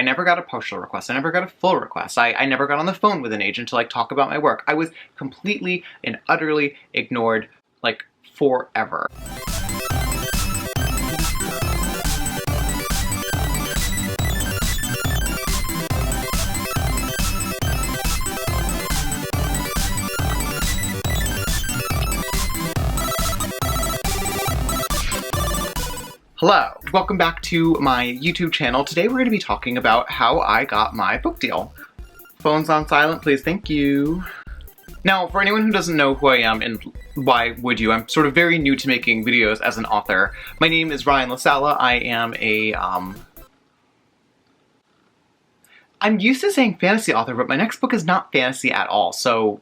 I never got a partial request. I never got a full request. I never got on the phone with an agent to like talk about my work. I was completely and utterly ignored, like, forever. Hello, welcome back to my YouTube channel. Today we're going to be talking about how I got my book deal. Phone's on silent, please, thank you. Now, for anyone who doesn't know who I am, and why would you, I'm sort of very new to making videos as an author. My name is Ryan Sala. I am a, I'm used to saying fantasy author, but my next book is not fantasy at all, so...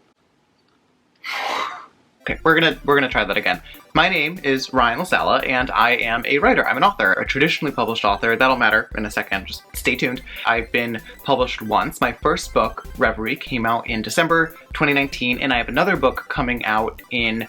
Okay, we're gonna try that again. My name is Ryan Sala, and I am a writer. I'm an author, a traditionally published author. That'll matter in a second, just stay tuned. I've been published once. My first book, Reverie, came out in December 2019, and I have another book coming out in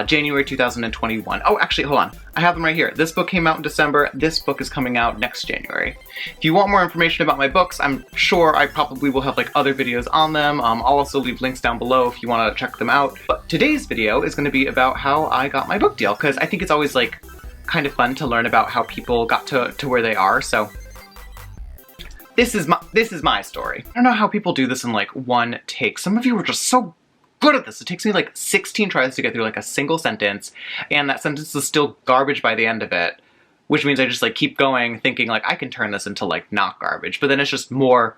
January 2021. Oh, actually, hold on. I have them right here. This book came out in December. This book is coming out next January. If you want more information about my books, I'm sure I probably will have like other videos on them. I'll also leave links down below if you want to check them out. But today's video is going to be about how I got my book deal, because I think it's always like kind of fun to learn about how people got to where they are. So this is my story. I don't know how people do this in like one take. Some of you are just so good at this. It takes me like 16 tries to get through like a single sentence, and that sentence is still garbage by the end of it, which means I just like keep going thinking like I can turn this into like not garbage, but then it's just more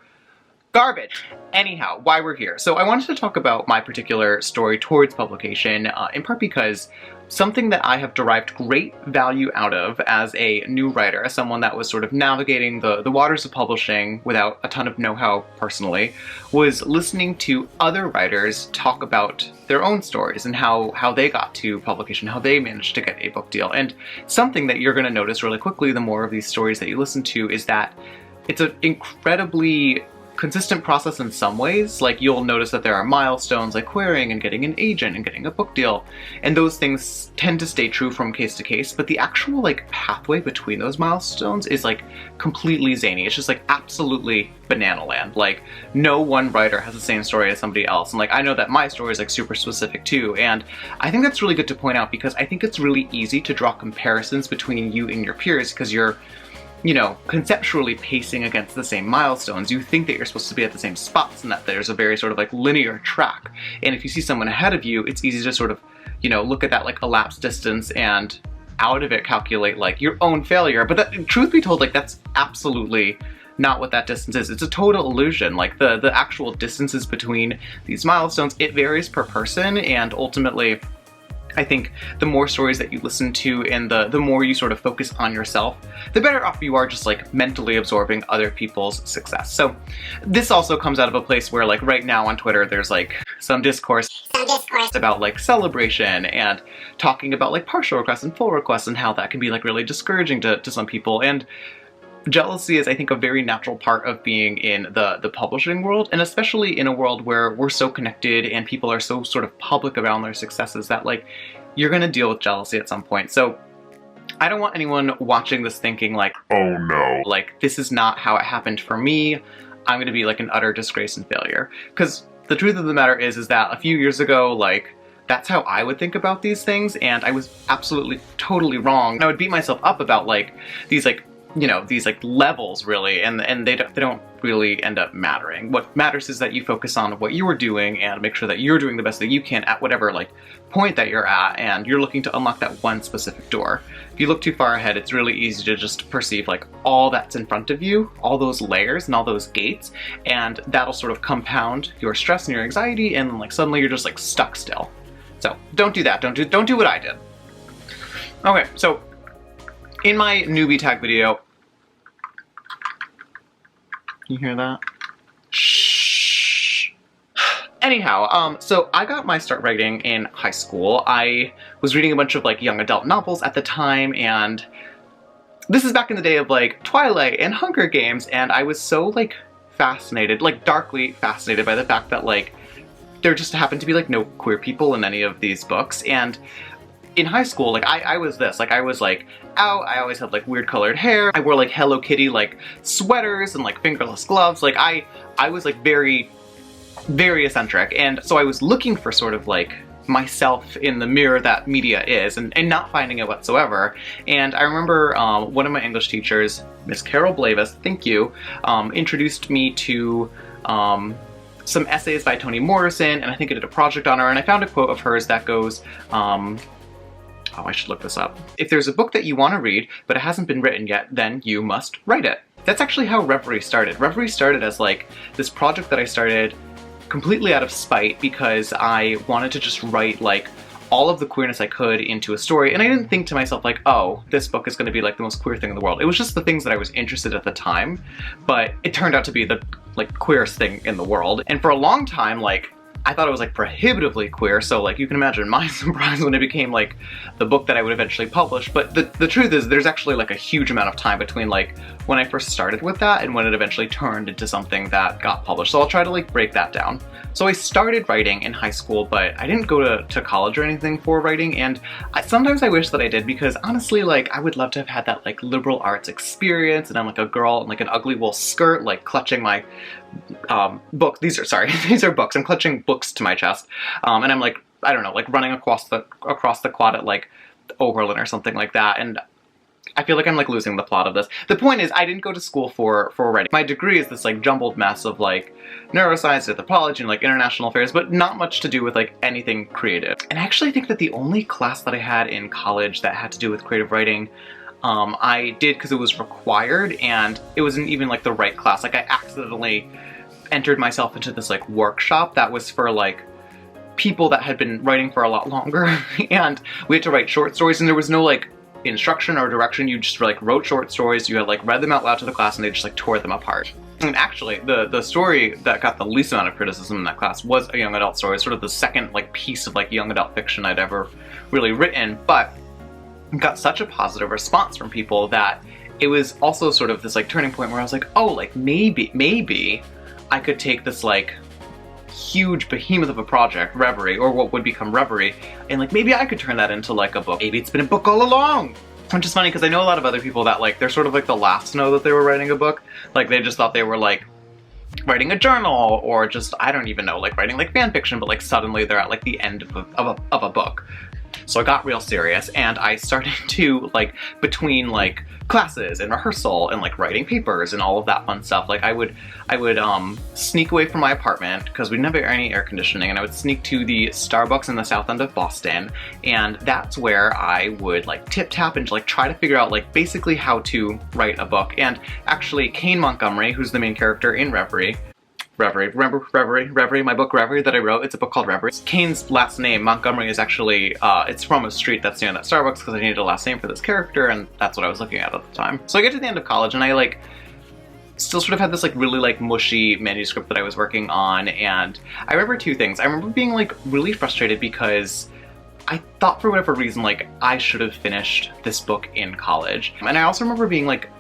garbage. Anyhow, why we're here. So I wanted to talk about my particular story towards publication, in part because something that I have derived great value out of as a new writer, as someone that was sort of navigating the waters of publishing without a ton of know-how personally, was listening to other writers talk about their own stories and how they got to publication, how they managed to get a book deal. And something that you're going to notice really quickly the more of these stories that you listen to is that it's an incredibly consistent process in some ways. Like, you'll notice that there are milestones like querying and getting an agent and getting a book deal, and those things tend to stay true from case to case, but the actual like pathway between those milestones is like completely zany. It's just like absolutely banana land. Like, no one writer has the same story as somebody else, and like I know that my story is like super specific too, and I think that's really good to point out because I think it's really easy to draw comparisons between you and your peers because you're, you know, conceptually pacing against the same milestones. You think that you're supposed to be at the same spots and that there's a very sort of like linear track. And if you see someone ahead of you, it's easy to sort of, you know, look at that like elapsed distance and out of it calculate like your own failure. But that, truth be told, like that's absolutely not what that distance is. It's a total illusion. Like the actual distances between these milestones, it varies per person, and ultimately I think the more stories that you listen to and the more you sort of focus on yourself, the better off you are just like mentally absorbing other people's success. So this also comes out of a place where like right now on Twitter there's like some discourse about like celebration and talking about like partial requests and full requests and how that can be like really discouraging to some people. And jealousy is, I think, a very natural part of being in the publishing world, and especially in a world where we're so connected and people are so sort of public around their successes that like you're gonna deal with jealousy at some point. So I don't want anyone watching this thinking like, oh no, like this is not how it happened for me. I'm gonna be like an utter disgrace and failure. Because the truth of the matter is that a few years ago, like, that's how I would think about these things, and I was absolutely totally wrong. I would beat myself up about like these like, you know, these like levels really, and they don't really end up mattering. What matters is that you focus on what you are doing and make sure that you're doing the best that you can at whatever like point that you're at, and you're looking to unlock that one specific door. If you look too far ahead, it's really easy to just perceive like all that's in front of you, all those layers and all those gates, and that'll sort of compound your stress and your anxiety, and then like suddenly you're just like stuck still. So don't do that. Don't do what I did. Okay, so in my newbie tag video, you hear that? Shh. Anyhow, so I got my start writing in high school. I was reading a bunch of like young adult novels at the time, and this is back in the day of like Twilight and Hunger Games, and I was so like fascinated, like darkly fascinated by the fact that like there just happened to be like no queer people in any of these books, and in high school, like I was this, like I was like out, I always had like weird colored hair, I wore like Hello Kitty like sweaters and like fingerless gloves, like I was like very, very eccentric, and so I was looking for sort of like myself in the mirror that media is, and not finding it whatsoever. And I remember one of my English teachers, Miss Carol Blavis, thank you, introduced me to some essays by Toni Morrison, and I think I did a project on her, and I found a quote of hers that goes, oh, I should look this up. If there's a book that you want to read, but it hasn't been written yet, then you must write it. That's actually how Reverie started. Reverie started as like this project that I started completely out of spite because I wanted to just write like all of the queerness I could into a story, and I didn't think to myself like, oh, this book is going to be like the most queer thing in the world. It was just the things that I was interested in at the time, but it turned out to be the like queerest thing in the world. And for a long time, like, I thought it was like prohibitively queer, so like you can imagine my surprise when it became like the book that I would eventually publish. But the truth is there's actually like a huge amount of time between like when I first started with that and when it eventually turned into something that got published. So I'll try to like break that down. So I started writing in high school, but I didn't go to college or anything for writing, and sometimes I wish that I did, because honestly, like, I would love to have had that like liberal arts experience, and I'm like a girl in like an ugly wool skirt, like clutching my book. These are books. I'm clutching books to my chest, and I'm like, I don't know, like running across the quad at like Oberlin or something like that, and I feel like I'm like losing the plot of this. The point is, I didn't go to school for writing. My degree is this like jumbled mess of like neuroscience, anthropology, and like international affairs, but not much to do with like anything creative. And I actually think that the only class that I had in college that had to do with creative writing, I did because it was required, and it wasn't even like the right class. Like, I accidentally entered myself into this like workshop that was for like people that had been writing for a lot longer, and we had to write short stories, and there was no like instruction or direction. You just like wrote short stories, you had like read them out loud to the class, and they just like tore them apart. And actually, the story that got the least amount of criticism in that class was a young adult story, sort of the second like piece of like young adult fiction I'd ever really written, but got such a positive response from people that it was also sort of this like turning point where I was like, oh, like maybe I could take this like huge behemoth of a project, Reverie, or what would become Reverie, and like maybe I could turn that into like a book. Maybe it's been a book all along. Which is funny because I know a lot of other people that like, they're sort of like the last to know that they were writing a book. Like, they just thought they were like writing a journal, or just, I don't even know, like writing like fan fiction, but like suddenly they're at like the end of a book. So I got real serious, and I started to, like, between, like, classes and rehearsal and, like, writing papers and all of that fun stuff, like, I would sneak away from my apartment, because we didn't have any air conditioning, and I would sneak to the Starbucks in the south end of Boston, and that's where I would, like, tip-tap and, like, try to figure out, like, basically how to write a book. And actually, Kane Montgomery, who's the main character in Reverie, remember Reverie, my book Reverie that I wrote? It's a book called Reverie. Kane's last name, Montgomery, is actually, it's from a street that's near that Starbucks, because I needed a last name for this character, and that's what I was looking at the time. So I get to the end of college, and I, like, still sort of had this, like, really, like, mushy manuscript that I was working on, and I remember two things. I remember being, like, really frustrated because I thought for whatever reason, like, I should have finished this book in college. And I also remember being, like,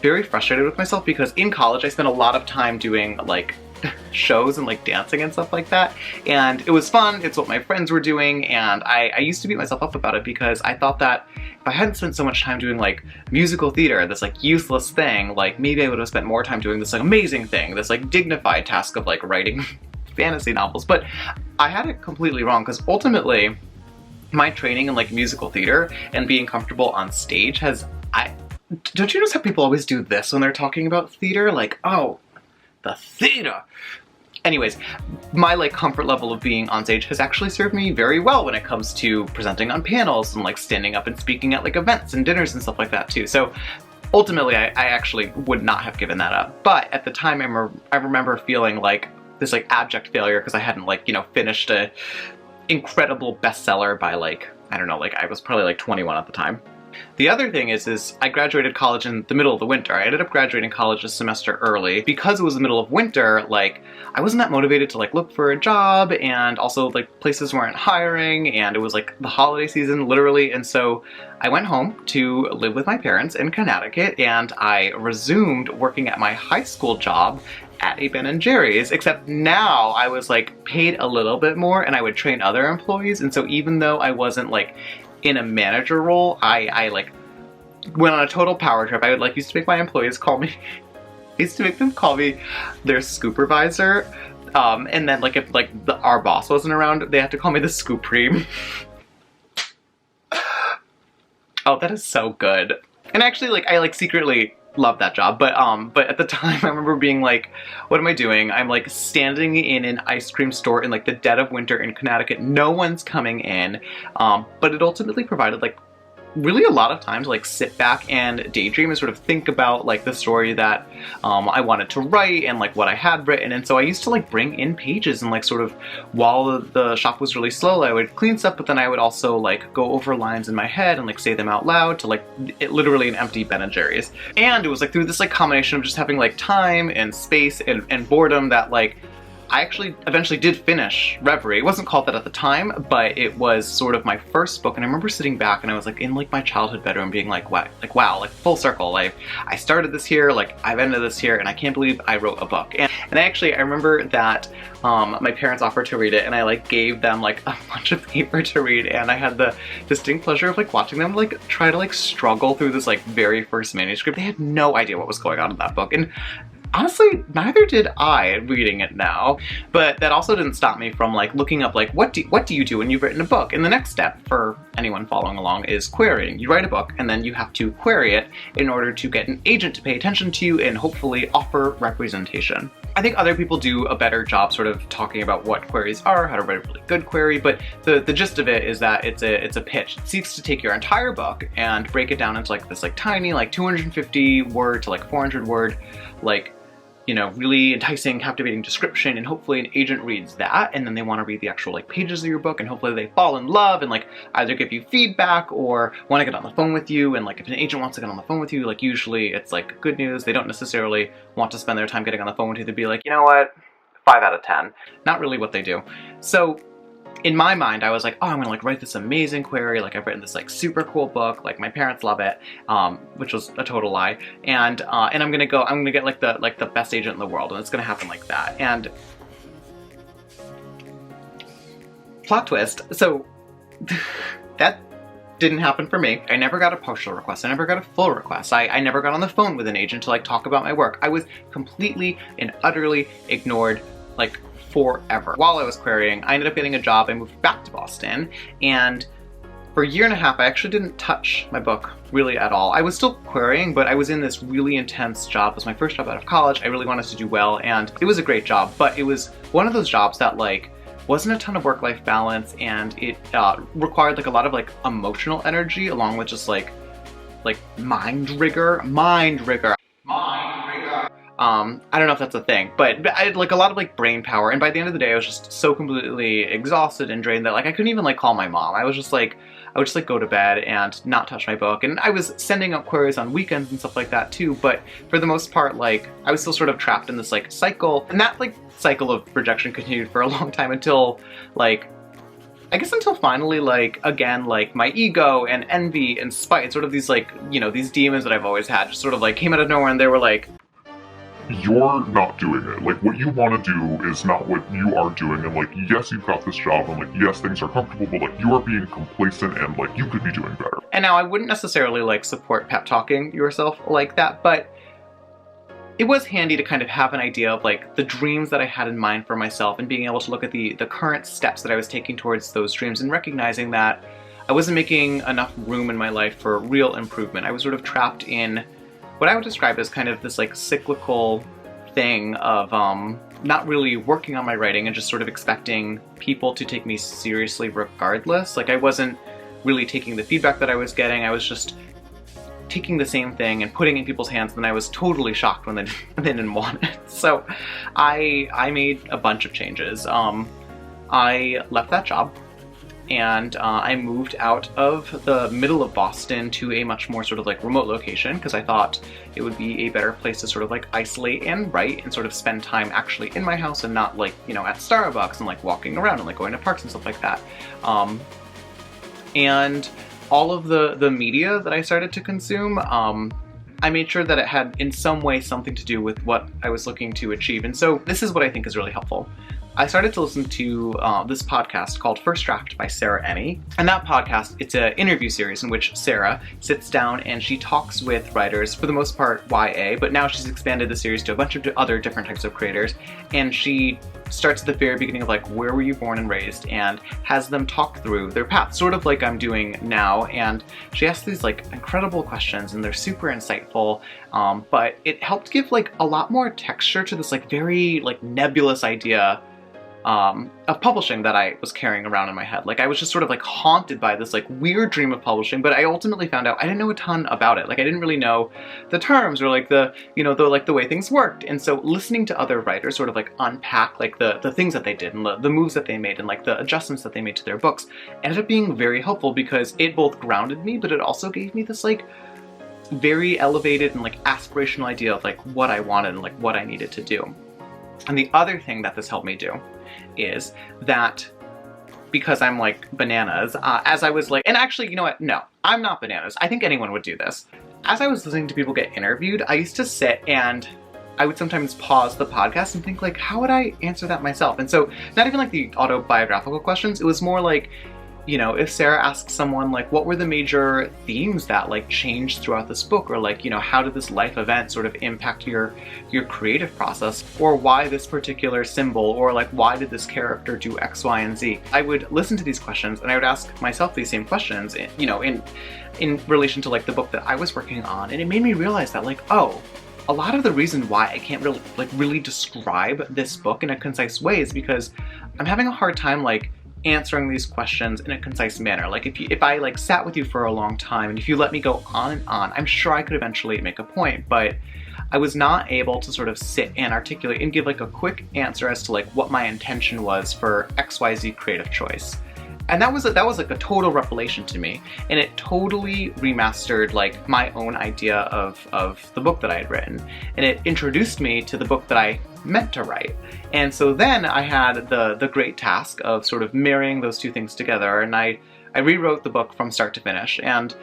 very frustrated with myself because in college I spent a lot of time doing, like, shows and like dancing and stuff like that, and it was fun. It's what my friends were doing, and I used to beat myself up about it because I thought that if I hadn't spent so much time doing like musical theater, this like useless thing, like maybe I would have spent more time doing this like amazing thing, this like dignified task of like writing fantasy novels. But I had it completely wrong, because ultimately my training in like musical theater and being comfortable on stage has, don't you notice how people always do this when they're talking about theater? Like, oh, the theater. Anyways, my like comfort level of being on stage has actually served me very well when it comes to presenting on panels and like standing up and speaking at like events and dinners and stuff like that too. So ultimately I actually would not have given that up. But at the time I remember feeling like this like abject failure because I hadn't like, you know, finished a incredible bestseller by like, I don't know, like I was probably like 21 at the time. The other thing is I graduated college in the middle of the winter. I ended up graduating college a semester early. Because it was the middle of winter, like, I wasn't that motivated to, like, look for a job, and also, like, places weren't hiring, and it was, like, the holiday season, literally, and so I went home to live with my parents in Connecticut, and I resumed working at my high school job at a Ben & Jerry's, except now I was, like, paid a little bit more, and I would train other employees, and so even though I wasn't, like, in a manager role, I like went on a total power trip. I would like used to make my employees call me, used to make them call me their scoopervisor. And then like if like our boss wasn't around, they had to call me the scoopreme. Oh, that is so good. And actually, like, I like secretly love that job, but at the time I remember being like, what am I doing? I'm like standing in an ice cream store in like the dead of winter in Connecticut. No one's coming in. But it ultimately provided like really a lot of time to like sit back and daydream and sort of think about like the story that I wanted to write and like what I had written. And so I used to like bring in pages and like sort of while the shop was really slow, I would clean stuff, but then I would also like go over lines in my head and like say them out loud to like literally an empty Ben & Jerry's. And it was like through this like combination of just having like time and space and boredom that like I actually eventually did finish Reverie. It wasn't called that at the time, but it was sort of my first book, and I remember sitting back and I was like in like my childhood bedroom being like, wow, like full circle. Like I started this here, like I've ended this here, and I can't believe I wrote a book. And actually I remember that my parents offered to read it, and I like gave them like a bunch of paper to read, and I had the distinct pleasure of like watching them like try to like struggle through this like very first manuscript. They had no idea what was going on in that book, and honestly, neither did I reading it now, but that also didn't stop me from like looking up like what do you do when you've written a book? And the next step for anyone following along is querying. You write a book and then you have to query it in order to get an agent to pay attention to you and hopefully offer representation. I think other people do a better job sort of talking about what queries are, how to write a really good query, but the gist of it is that it's a pitch. It seeks to take your entire book and break it down into like this like tiny like 250 word to like 400 word like, you know, really enticing, captivating description, and hopefully an agent reads that and then they want to read the actual like pages of your book, and hopefully they fall in love and like either give you feedback or want to get on the phone with you. And like if an agent wants to get on the phone with you, like usually it's like good news. They don't necessarily want to spend their time getting on the phone with you. They'd be like, you know what, 5 out of 10. Not really what they do. So in my mind, I was like, oh, I'm gonna like write this amazing query. Like I've written this like super cool book. Like my parents love it, which was a total lie. And I'm gonna get like the best agent in the world, and it's gonna happen like that. And plot twist. So that didn't happen for me. I never got a partial request. I never got a full request. I never got on the phone with an agent to like talk about my work. I was completely and utterly ignored, like forever. While I was querying, I ended up getting a job. I moved back to Boston, and for a year and a half, I actually didn't touch my book really at all. I was still querying, but I was in this really intense job. It was my first job out of college. I really wanted to do well, and it was a great job, but it was one of those jobs that like wasn't a ton of work-life balance, and it required like a lot of like emotional energy along with just like mind rigor. I don't know if that's a thing, but I had like a lot of like brain power, and by the end of the day I was just so completely exhausted and drained that like I couldn't even like call my mom. I would just like go to bed and not touch my book, and I was sending out queries on weekends and stuff like that too, but for the most part like I was still sort of trapped in this like cycle, and that like cycle of rejection continued for a long time until like I guess until finally, like, again, like, my ego and envy and spite, sort of these, like, you know, these demons that I've always had just sort of, like, came out of nowhere, and they were like, you're not doing it. Like, what you want to do is not what you are doing, and, like, yes, you've got this job, and, like, yes, things are comfortable, but, like, you are being complacent, and, like, you could be doing better. And now I wouldn't necessarily, like, support pep talking yourself like that, but it was handy to kind of have an idea of like the dreams that I had in mind for myself, and being able to look at the current steps that I was taking towards those dreams, and recognizing that I wasn't making enough room in my life for real improvement. I was sort of trapped in what I would describe as kind of this like cyclical thing of not really working on my writing and just sort of expecting people to take me seriously regardless. Like I wasn't really taking the feedback that I was getting. I was just taking the same thing and putting it in people's hands, and then I was totally shocked when they didn't want it. So I made a bunch of changes. I left that job, and I moved out of the middle of Boston to a much more sort of like remote location, because I thought it would be a better place to sort of like isolate and write and sort of spend time actually in my house and not like, you know, at Starbucks and like walking around and like going to parks and stuff like that. And all of the media that I started to consume, I made sure that it had in some way something to do with what I was looking to achieve. And so this is what I think is really helpful. I started to listen to this podcast called First Draft by Sarah Enni. And that podcast, it's an interview series in which Sarah sits down and she talks with writers, for the most part YA, but now she's expanded the series to a bunch of other different types of creators. And she starts at the very beginning of like, where were you born and raised, and has them talk through their path, sort of like I'm doing now. And she asks these like incredible questions and they're super insightful, but it helped give like a lot more texture to this like very like nebulous idea of publishing that I was carrying around in my head. Like I was just sort of like haunted by this like weird dream of publishing, but I ultimately found out I didn't know a ton about it. Like I didn't really know the terms or like the, you know, the way things worked. And so listening to other writers sort of like unpack like the things that they did and the moves that they made and like the adjustments that they made to their books ended up being very helpful, because it both grounded me, but it also gave me this like very elevated and like aspirational idea of like what I wanted and like what I needed to do. And the other thing that this helped me do is that, because I'm like bananas, as I was like, and actually, you know what? No, I'm not bananas. I think anyone would do this. As I was listening to people get interviewed, I used to sit and I would sometimes pause the podcast and think like, how would I answer that myself? And so not even like the autobiographical questions, it was more like, you know, if Sarah asked someone like, what were the major themes that like changed throughout this book? Or like, you know, how did this life event sort of impact your creative process? Or why this particular symbol? Or like, why did this character do X, Y, and Z? I would listen to these questions and I would ask myself these same questions, you know, in relation to like the book that I was working on. And it made me realize that like, oh, a lot of the reason why I can't really describe this book in a concise way is because I'm having a hard time like answering these questions in a concise manner. Like if I like sat with you for a long time and if you let me go on and on, I'm sure I could eventually make a point, but I was not able to sort of sit and articulate and give like a quick answer as to like what my intention was for XYZ creative choice. And that was like a total revelation to me, and it totally remastered like my own idea of the book that I had written, and it introduced me to the book that I meant to write. And so then I had the great task of sort of marrying those two things together, and I rewrote the book from start to finish, and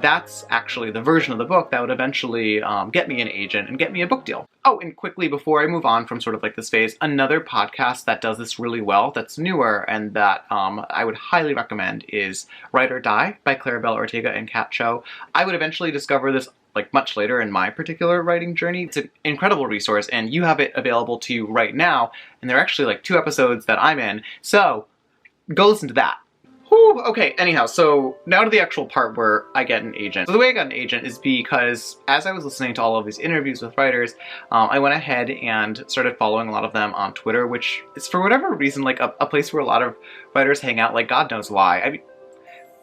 that's actually the version of the book that would eventually get me an agent and get me a book deal. Oh, and quickly before I move on from sort of like this phase, another podcast that does this really well, that's newer, and that I would highly recommend is Write or Die by Claribel Ortega and Kat Cho. I would eventually discover this like much later in my particular writing journey. It's an incredible resource, and you have it available to you right now, and there are actually like 2 episodes that I'm in, so go listen to that. Whew, okay, anyhow, so now to the actual part where I get an agent. So the way I got an agent is because as I was listening to all of these interviews with writers, I went ahead and started following a lot of them on Twitter, which is for whatever reason like a place where a lot of writers hang out, like God knows why. I mean,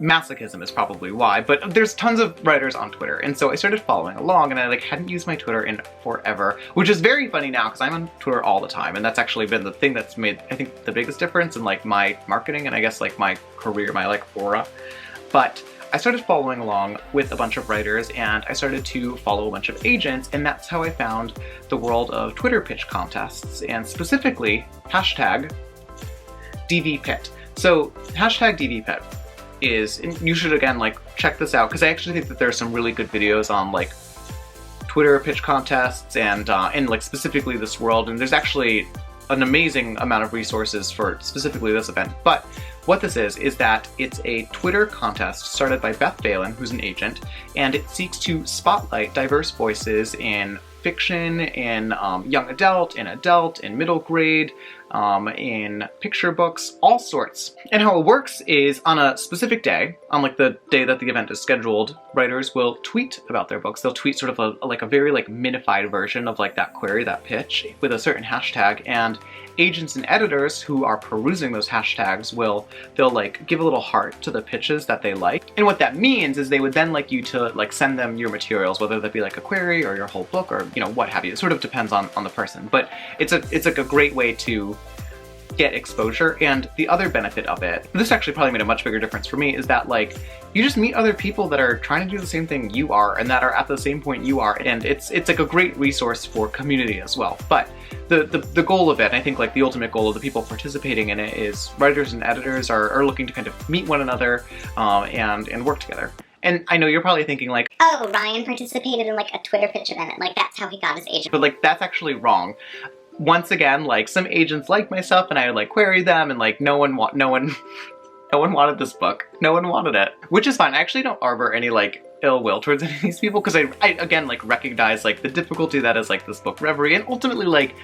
masochism is probably why, but there's tons of writers on Twitter, and so I started following along, and I like hadn't used my Twitter in forever, which is very funny now because I'm on Twitter all the time, and that's actually been the thing that's made, I think, the biggest difference in like my marketing and I guess like my career, my like aura. But I started following along with a bunch of writers, and I started to follow a bunch of agents, and that's how I found the world of Twitter pitch contests, and specifically hashtag DVPit. So hashtag DVPit is, and you should again like check this out because I actually think that there's some really good videos on like Twitter pitch contests and like specifically this world, and there's actually an amazing amount of resources for specifically this event. But what this is that it's a Twitter contest started by Beth Phelan, who's an agent, and it seeks to spotlight diverse voices in fiction, in young adult, in middle grade, in picture books, all sorts. And how it works is on a specific day, on like the day that the event is scheduled, writers will tweet about their books. They'll tweet sort of a very like minified version of like that query, that pitch, with a certain hashtag, and agents and editors who are perusing those hashtags they'll like give a little heart to the pitches that they like. And what that means is they would then like you to like send them your materials, whether that be like a query or your whole book or, you know, what have you. It sort of depends on the person, but it's like a great way to get exposure. And the other benefit of it, this actually probably made a much bigger difference for me, is that like you just meet other people that are trying to do the same thing you are and that are at the same point you are, and it's like a great resource for community as well. But the goal of it, and I think like the ultimate goal of the people participating in it, is writers and editors are looking to kind of meet one another and work together. And I know you're probably thinking like, oh, Ryan participated in like a Twitter pitch event, and like that's how he got his agent. But like that's actually wrong. once again, like, some agents liked my stuff and I would like query them, and like no one wanted this book. No one wanted it, which is fine. I actually don't harbor any like ill will towards any of these people, because I again like recognize like the difficulty that is like this book Reverie, and ultimately, like,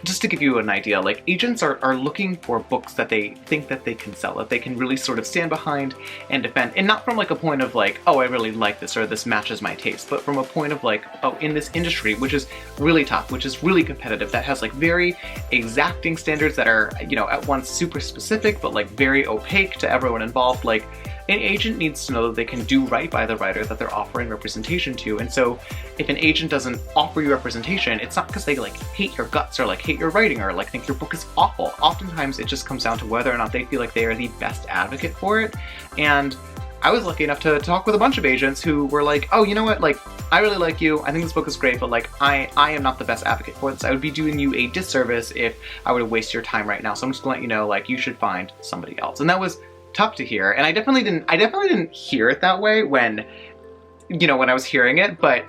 just to give you an idea, like, agents are looking for books that they think that they can sell, that they can really sort of stand behind and defend, and not from like a point of like, oh, I really like this or this matches my taste, but from a point of like, oh, in this industry, which is really tough, which is really competitive, that has like very exacting standards that are, you know, at once super specific but like very opaque to everyone involved, like, an agent needs to know that they can do right by the writer that they're offering representation to. And so if an agent doesn't offer you representation, it's not because they like hate your guts or like hate your writing or like think your book is awful. Oftentimes it just comes down to whether or not they feel like they are the best advocate for it. And I was lucky enough to talk with a bunch of agents who were like, oh, you know what, like, I really like you, I think this book is great, but like, I am not the best advocate for this. I would be doing you a disservice if I were to waste your time right now. So I'm just gonna let you know, like, you should find somebody else. And that was tough to hear, and I definitely didn't hear it that way when, you know, when I was hearing it, but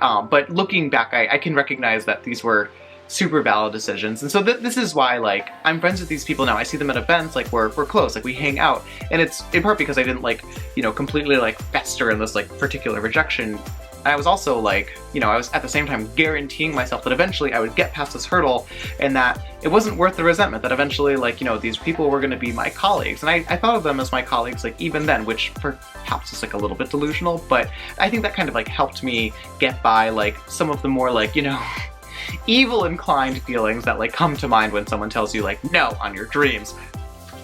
looking back, I can recognize that these were super valid decisions. And so this is why, like, I'm friends with these people now. I see them at events, like, we're close, like, we hang out, and it's in part because I didn't, like, you know, completely like fester in this like particular rejection. I was also like, you know, I was at the same time guaranteeing myself that eventually I would get past this hurdle, and that it wasn't worth the resentment, that eventually, like, you know, these people were going to be my colleagues. And I thought of them as my colleagues, like, even then, which perhaps is like a little bit delusional, but I think that kind of like helped me get by like some of the more like, you know, evil inclined feelings that like come to mind when someone tells you like no on your dreams.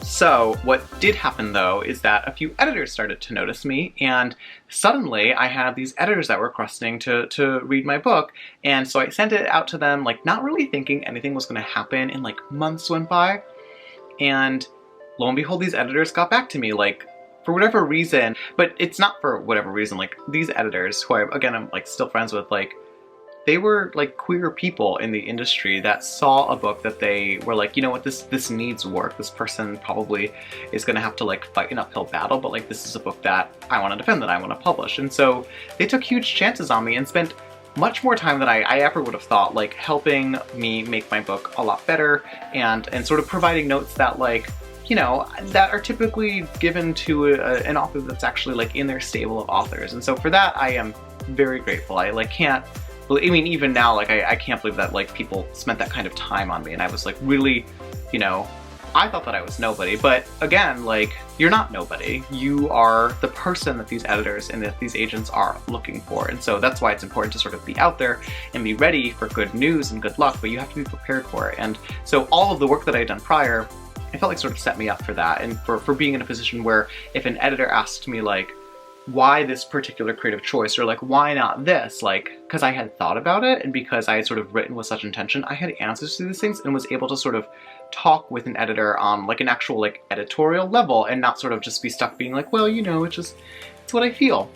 So what did happen though is that a few editors started to notice me, and suddenly I had these editors that were requesting to read my book, and so I sent it out to them, like, not really thinking anything was going to happen, and like months went by, and lo and behold, these editors got back to me, like, for whatever reason, but it's not for whatever reason, like, these editors, who I'm like still friends with, like, they were like queer people in the industry that saw a book that they were like, you know what, this needs work. This person probably is gonna have to like fight an uphill battle, but like this is a book that I want to defend, that I want to publish. And so they took huge chances on me and spent much more time than I ever would have thought, like helping me make my book a lot better, and sort of providing notes that, like, you know, that are typically given to an author that's actually like in their stable of authors. And so for that, I am very grateful. I like can't, I mean, even now, like, I can't believe that, like, people spent that kind of time on me, and I was, like, really, you know, I thought that I was nobody, but again, like, you're not nobody. You are the person that these editors and that these agents are looking for, and so that's why it's important to sort of be out there and be ready for good news and good luck, but you have to be prepared for it. And so all of the work that I had done prior, I felt like sort of set me up for that, and for being in a position where if an editor asked me, like, why this particular creative choice, or like, why not this, like, because I had thought about it and because I had sort of written with such intention, I had answers to these things and was able to sort of talk with an editor on like an actual like editorial level, and not sort of just be stuck being like, well, you know, it's what I feel.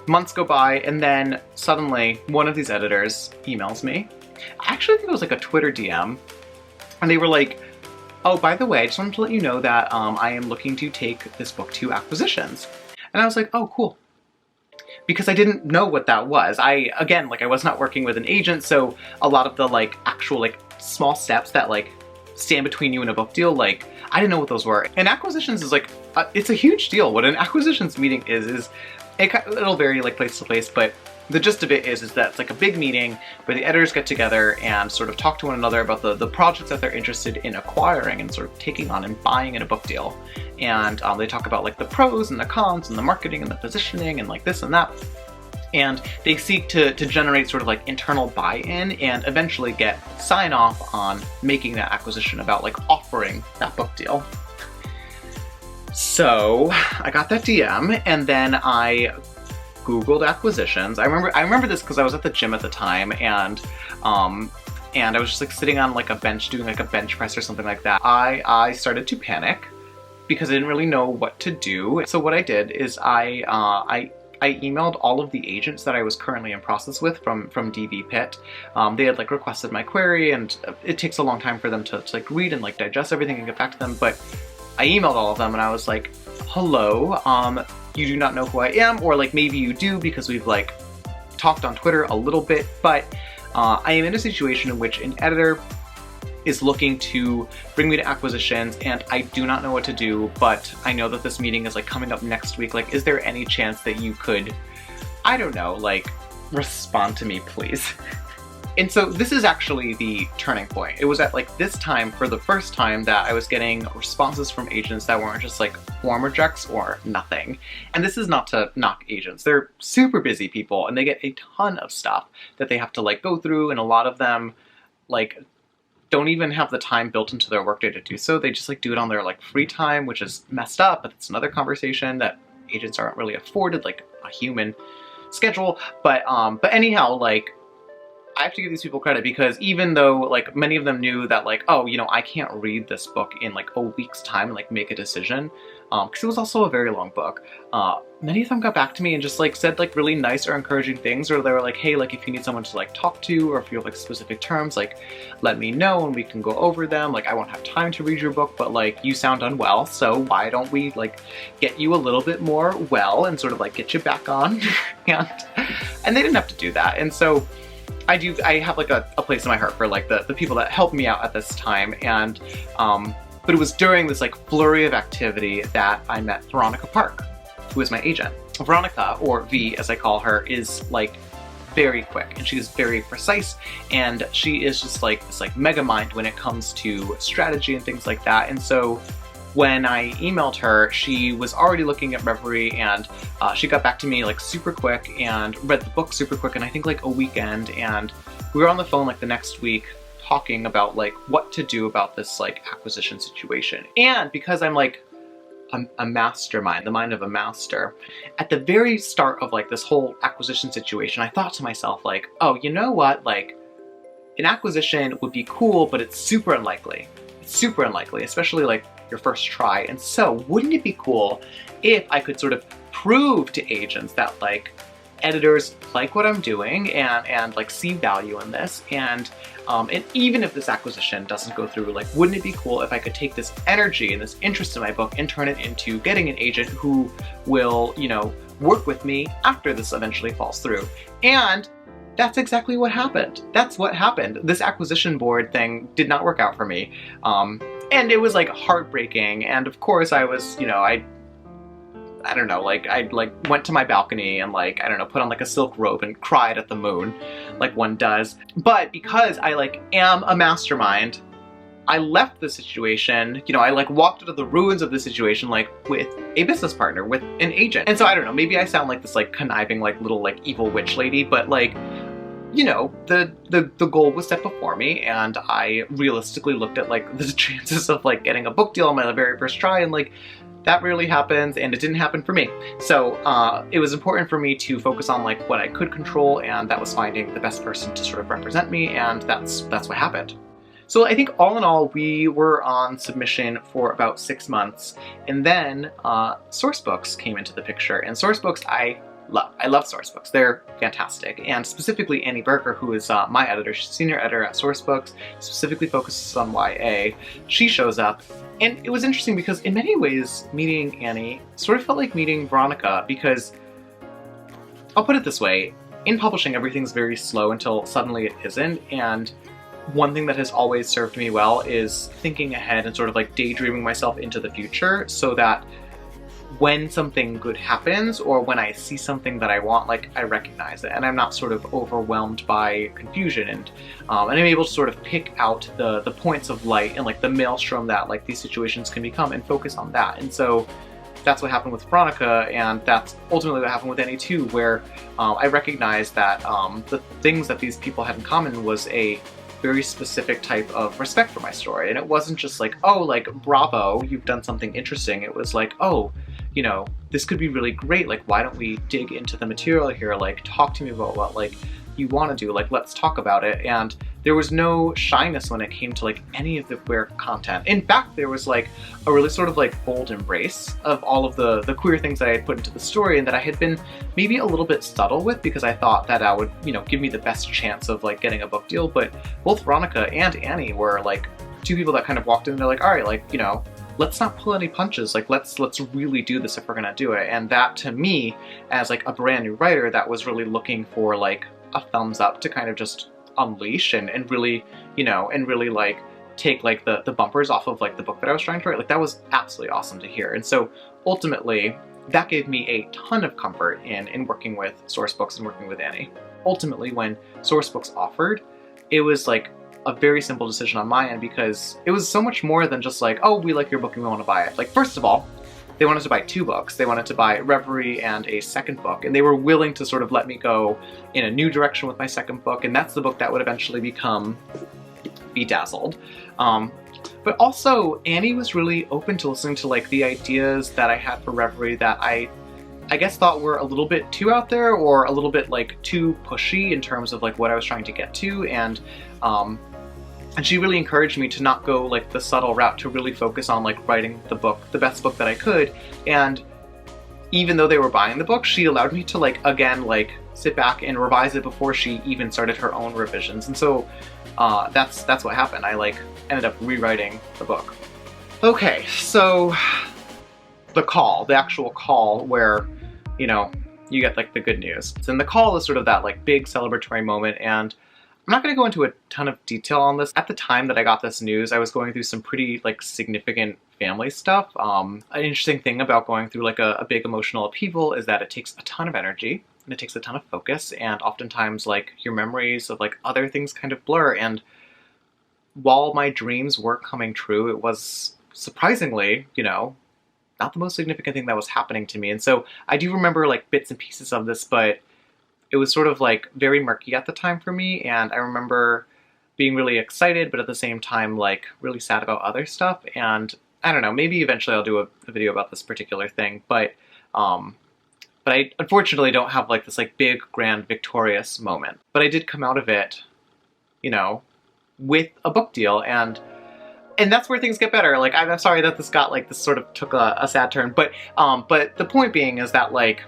Months go by, and then suddenly one of these editors emails me. I actually think it was like a Twitter DM, and they were like, oh, by the way, I just wanted to let you know that I am looking to take this book to acquisitions. And I was like, oh, cool. Because I didn't know what that was. Again, like, I was not working with an agent, so a lot of the, like, actual, like, small steps that, like, stand between you and a book deal, like, I didn't know what those were. And acquisitions is, like, it's a huge deal. What an acquisitions meeting is it'll vary, like, place to place, but the gist of it is that it's like a big meeting where the editors get together and sort of talk to one another about the projects that they're interested in acquiring and sort of taking on and buying in a book deal. And they talk about like the pros and the cons and the marketing and the positioning and like this and that. And they seek to generate sort of like internal buy-in and eventually get sign off on making that acquisition, about like offering that book deal. So I got that DM, and then I Googled acquisitions. I remember this because I was at the gym at the time, and I was just like sitting on like a bench doing like a bench press or something like that. I started to panic because I didn't really know what to do. So what I did is I emailed all of the agents that I was currently in process with from DV Pit. They had like requested my query, and it takes a long time for them to like read and like digest everything and get back to them. But I emailed all of them, and I was like, hello, you do not know who I am, or like maybe you do because we've like talked on Twitter a little bit, but I am in a situation in which an editor is looking to bring me to acquisitions, and I do not know what to do, but I know that this meeting is like coming up next week. Like, is there any chance that you could, I don't know, like, respond to me, please? And so this is actually the turning point. It was at like this time, for the first time, that I was getting responses from agents that weren't just like form rejects or nothing. And this is not to knock agents. They're super busy people and they get a ton of stuff that they have to like go through, and a lot of them like don't even have the time built into their workday to do so. They just like do it on their like free time, which is messed up, but it's another conversation that agents aren't really afforded, like a human schedule. But anyhow, like, I have to give these people credit, because even though like many of them knew that like, oh, you know, I can't read this book in like a week's time and like make a decision, because it was also a very long book, many of them got back to me and just like said like really nice or encouraging things, or they were like, hey, like if you need someone to like talk to, or if you have like specific terms, like let me know and we can go over them. Like, I won't have time to read your book, but like you sound unwell, so why don't we like get you a little bit more well and sort of like get you back on. and they didn't have to do that. And so I have like a place in my heart for like the people that helped me out at this time. And but it was during this like flurry of activity that I met Veronica Park, who is my agent. Veronica, or V as I call her, is like very quick and she's very precise, and she is just like this like mega mind when it comes to strategy and things like that. And so when I emailed her, she was already looking at Reverie, and she got back to me like super quick and read the book super quick in I think like a weekend, and we were on the phone like the next week talking about like what to do about this like acquisition situation. And because I'm like a mastermind, the mind of a master, at the very start of like this whole acquisition situation, I thought to myself like, oh, you know what, like an acquisition would be cool, but it's super unlikely. It's super unlikely, especially like your first try. And so wouldn't it be cool if I could sort of prove to agents that like editors like what I'm doing and like see value in this, and even if this acquisition doesn't go through, like wouldn't it be cool if I could take this energy and this interest in my book and turn it into getting an agent who will, you know, work with me after this eventually falls through. And that's exactly what happened. That's what happened. This acquisition board thing did not work out for me. And it was like heartbreaking. And of course I was, you know, I don't know, like I like went to my balcony and like, I don't know, put on like a silk robe and cried at the moon like one does. But because I like am a mastermind, I left the situation, you know, I like walked out of the ruins of the situation like with a business partner, with an agent. And so I don't know, maybe I sound like this like conniving like little like evil witch lady, but like, you know, the goal was set before me, and I realistically looked at like the chances of like getting a book deal on my very first try, and like that rarely happens, and it didn't happen for me. So it was important for me to focus on like what I could control, and that was finding the best person to sort of represent me, and that's what happened. So I think all in all, we were on submission for about 6 months, and then Sourcebooks came into the picture. And Sourcebooks I love Sourcebooks. They're fantastic. And specifically Annie Berger, who is my editor, she's senior editor at Sourcebooks, specifically focuses on YA. She shows up. And it was interesting because in many ways, meeting Annie sort of felt like meeting Veronica, because I'll put it this way, in publishing, everything's very slow until suddenly it isn't. And one thing that has always served me well is thinking ahead and sort of like daydreaming myself into the future, so that when something good happens, or when I see something that I want, like I recognize it and I'm not sort of overwhelmed by confusion, and I'm able to sort of pick out the points of light and like the maelstrom that like these situations can become and focus on that. And so that's what happened with Veronica, and that's ultimately what happened with Annie too, where I recognized that the things that these people had in common was a very specific type of respect for my story. And it wasn't just like, oh, like, bravo, you've done something interesting. It was like, oh, you know, this could be really great. Like, why don't we dig into the material here? Like, talk to me about what, like, you want to do. Like, let's talk about it. And there was no shyness when it came to, like, any of the queer content. In fact, there was, like, a really sort of, like, bold embrace of all of the queer things that I had put into the story, and that I had been maybe a little bit subtle with, because I thought that would, you know, give me the best chance of, like, getting a book deal. But both Veronica and Annie were, like, two people that kind of walked in and they're like, all right, like, you know, let's not pull any punches. Like, let's really do this if we're gonna do it. And that, to me, as, like, a brand new writer that was really looking for, like, a thumbs up to kind of just unleash and really, you know, and really, like, take like the bumpers off of like the book that I was trying to write. Like that was absolutely awesome to hear. And so ultimately that gave me a ton of comfort in working with Sourcebooks and working with Annie. Ultimately, when Sourcebooks offered, it was like a very simple decision on my end, because it was so much more than just like, oh, we like your book and we want to buy it. Like, first of all, they wanted to buy 2 books. They wanted to buy Reverie and a second book, and they were willing to sort of let me go in a new direction with my second book, and that's the book that would eventually become Bedazzled. But also, Annie was really open to listening to like the ideas that I had for Reverie that I guess thought were a little bit too out there, or a little bit like too pushy in terms of like what I was trying to get to, and she really encouraged me to not go like the subtle route, to really focus on like writing the book, the best book that I could. And even though they were buying the book, she allowed me to like, again, like sit back and revise it before she even started her own revisions. And so that's what happened. I like ended up rewriting the book. Okay, so the actual call where, you know, you get like the good news. And the call is sort of that like big celebratory moment, and I'm not going to go into a ton of detail on this. At the time that I got this news, I was going through some pretty like significant family stuff. An interesting thing about going through like a big emotional upheaval is that it takes a ton of energy, and it takes a ton of focus, and oftentimes like your memories of like other things kind of blur. And while my dreams were coming true, it was surprisingly, you know, not the most significant thing that was happening to me. And so I do remember like bits and pieces of this, but it was sort of like very murky at the time for me, and I remember being really excited, but at the same time like really sad about other stuff. And I don't know, maybe eventually I'll do a video about this particular thing, but I unfortunately don't have like this like big, grand, victorious moment. But I did come out of it, you know, with a book deal, and that's where things get better. Like, I'm sorry that this sort of took a sad turn, but the point being is that like,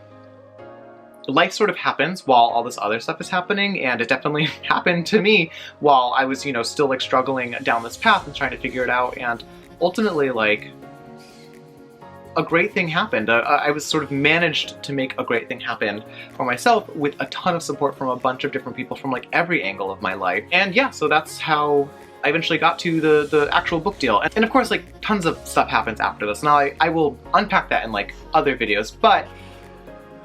life sort of happens while all this other stuff is happening, and it definitely happened to me while I was, you know, still like struggling down this path and trying to figure it out. And ultimately, like, a great thing happened. I was sort of managed to make a great thing happen for myself with a ton of support from a bunch of different people from like every angle of my life. And yeah, so that's how I eventually got to the actual book deal. And of course, like, tons of stuff happens after this. Now, I will unpack that in like other videos, but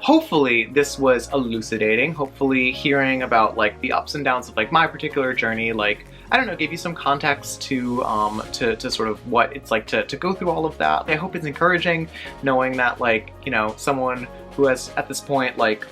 hopefully this was elucidating. Hopefully hearing about like the ups and downs of like my particular journey, like, I don't know, gave you some context to sort of what it's like to go through all of that. I hope it's encouraging knowing that, like, you know, someone who has at this point like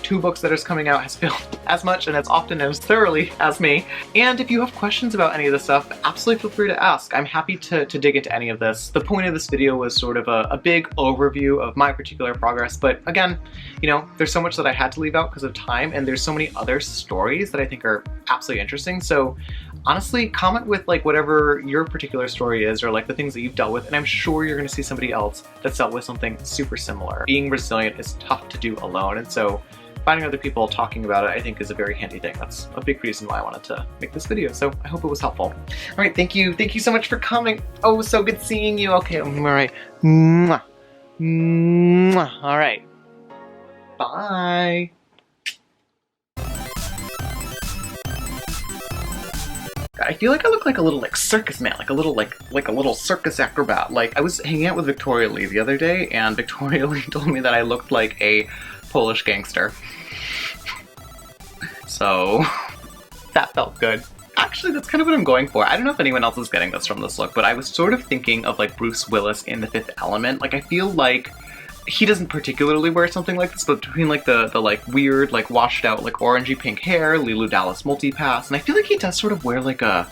2 books that is coming out has failed as much and as often and as thoroughly as me. And if you have questions about any of this stuff, absolutely feel free to ask. I'm happy to dig into any of this. The point of this video was sort of a big overview of my particular progress, but again, you know, there's so much that I had to leave out because of time, and there's so many other stories that I think are absolutely interesting. So honestly, comment with like whatever your particular story is, or like the things that you've dealt with, and I'm sure you're gonna see somebody else that's dealt with something super similar. Being resilient is tough to do alone, and so finding other people talking about it, I think, is a very handy thing. That's a big reason why I wanted to make this video, so I hope it was helpful. All right, thank you so much for coming. Oh, so good seeing you. Okay, all right. Mwah. Mwah. All right. Bye. I feel like I look like a little like circus man, like a little circus acrobat. Like, I was hanging out with Victoria Lee the other day, and Victoria Lee told me that I looked like a Polish gangster. So that felt good. Actually, that's kind of what I'm going for. I don't know if anyone else is getting this from this look, but I was sort of thinking of like Bruce Willis in The Fifth Element. Like, I feel like he doesn't particularly wear something like this, but between like the like weird, like washed out, like orangey pink hair, Leeloo Dallas multipass, and I feel like he does sort of wear like a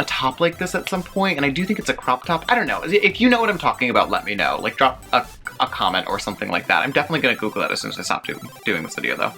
top like this at some point, and I do think it's a crop top. I don't know. If you know what I'm talking about, let me know. Like, drop a comment or something like that. I'm definitely gonna Google that as soon as I stop doing this video, though.